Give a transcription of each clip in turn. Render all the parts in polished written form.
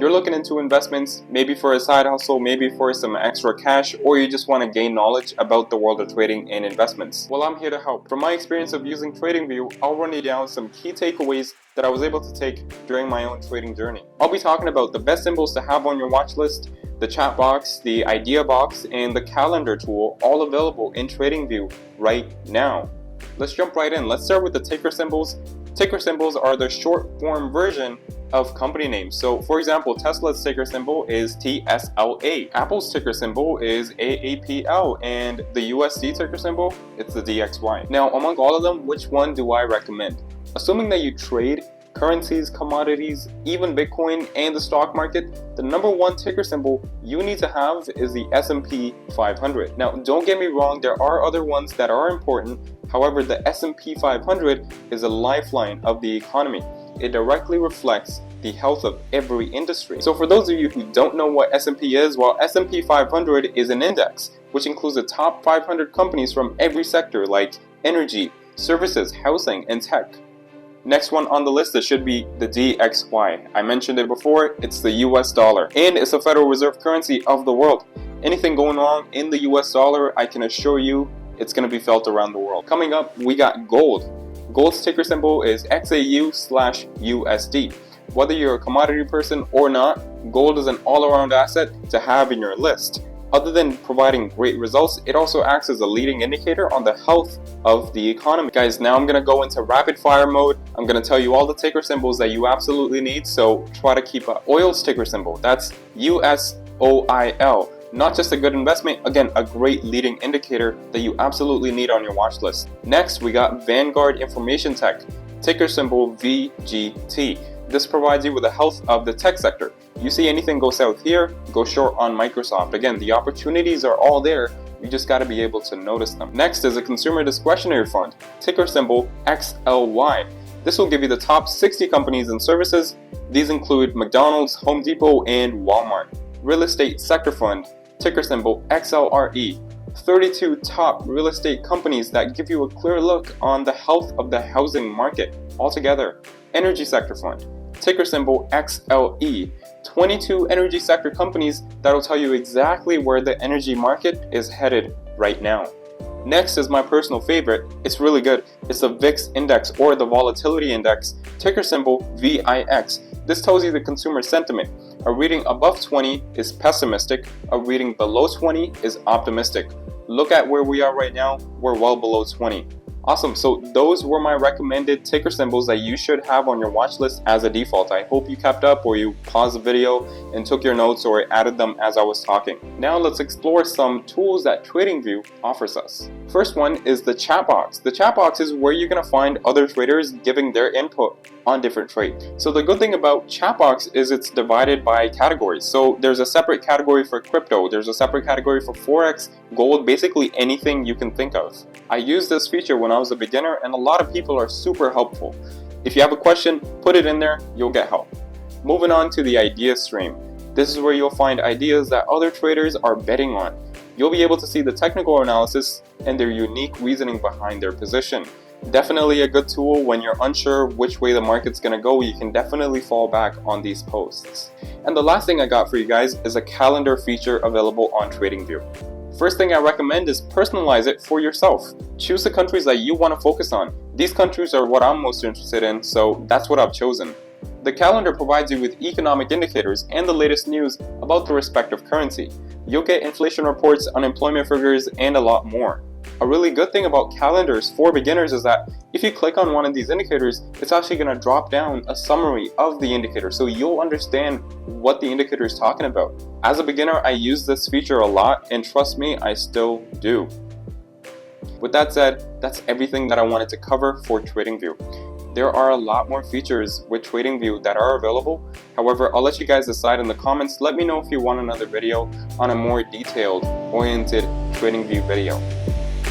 you're looking into investments, maybe for a side hustle, maybe for some extra cash, or you just want to gain knowledge about the world of trading and investments, well, I'm here to help. From my experience of using Tradingview, I'll run you down some key takeaways that I was able to take during my own trading journey. I'll be talking about the best symbols to have on your watch list, the chat box, the idea box, and the calendar tool, all available in Tradingview right now. Let's jump right in. Let's start with the ticker symbols. Ticker symbols are the short form version of company names. So for example, Tesla's ticker symbol is TSLA. Apple's ticker symbol is AAPL, and the USD ticker symbol, it's the DXY. Now, among all of them, which one do I recommend? Assuming that you trade currencies, commodities, even Bitcoin and the stock market, the number one ticker symbol you need to have is the S&P 500. Now, don't get me wrong, there are other ones that are important. However, the S&P 500 is a lifeline of the economy. It directly reflects the health of every industry. So for those of you who don't know what S&P is, well, S&P 500 is an index which includes the top 500 companies from every sector like energy, services, housing, and tech. Next one on the list, that should be the DXY. I mentioned it before, it's the US dollar, and it's the Federal Reserve currency of the world. Anything going wrong in the US dollar, I can assure you it's going to be felt around the world. Coming up, we got gold. Gold's ticker symbol is XAU/USD. Whether you're a commodity person or not, gold is an all-around asset to have in your list. Other than providing great results, it also acts as a leading indicator on the health of the economy. Guys, now I'm going to go into rapid fire mode. I'm going to tell you all the ticker symbols that you absolutely need, so try to keep up. Oil's ticker symbol, that's USOIL. Not just a good investment, again, a great leading indicator that you absolutely need on your watch list. Next, we got Vanguard Information Tech, ticker symbol VGT. This provides you with the health of the tech sector. You see anything go south here, go short on Microsoft. Again, the opportunities are all there. You just got to be able to notice them. Next is a consumer discretionary fund, ticker symbol XLY. This will give you the top 60 companies and services. These include McDonald's, Home Depot, and Walmart. Real estate sector fund, ticker symbol XLRE. 32 top real estate companies that give you a clear look on the health of the housing market altogether. Energy sector fund, ticker symbol XLE. 22 energy sector companies that'll tell you exactly where the energy market is headed right now. Next is my personal favorite. It's really good. It's the VIX index, or the volatility index, ticker symbol VIX. This tells you the consumer sentiment. A reading above 20 is pessimistic. A reading below 20 is optimistic. Look at where we are right now. We're well below 20. Awesome, so those were my recommended ticker symbols that you should have on your watch list as a default. I hope you kept up, or you paused the video and took your notes, or added them as I was talking. Now let's explore some tools that Tradingview offers us. First one is the chat box. The chat box is where you're going to find other traders giving their input on different trades. So the good thing about Chatbox is it's divided by categories. So there's a separate category for crypto, there's a separate category for Forex, gold, basically anything you can think of. I used this feature when I was a beginner, and a lot of people are super helpful. If you have a question, put it in there, you'll get help. Moving on to the idea stream. This is where you'll find ideas that other traders are betting on. You'll be able to see the technical analysis and their unique reasoning behind their position. Definitely a good tool when you're unsure which way the market's gonna go. You can definitely fall back on these posts. And the last thing I got for you guys is a calendar feature available on Tradingview. First thing I recommend is personalize it for yourself. Choose the countries that you want to focus on. These countries are what I'm most interested in, so that's what I've chosen. The calendar provides you with economic indicators and the latest news about the respective currency. You'll get inflation reports, unemployment figures, and a lot more. A really good thing about calendars for beginners is that if you click on one of these indicators, it's actually going to drop down a summary of the indicator, so you'll understand what the indicator is talking about. As a beginner, I use this feature a lot, and trust me, I still do. With that said, that's everything that I wanted to cover for Tradingview. There are a lot more features with Tradingview that are available. However, I'll let you guys decide in the comments. Let me know if you want another video on a more detailed oriented Tradingview video.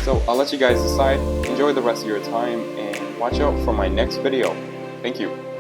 So I'll let you guys decide. Enjoy the rest of your time and watch out for my next video. Thank you.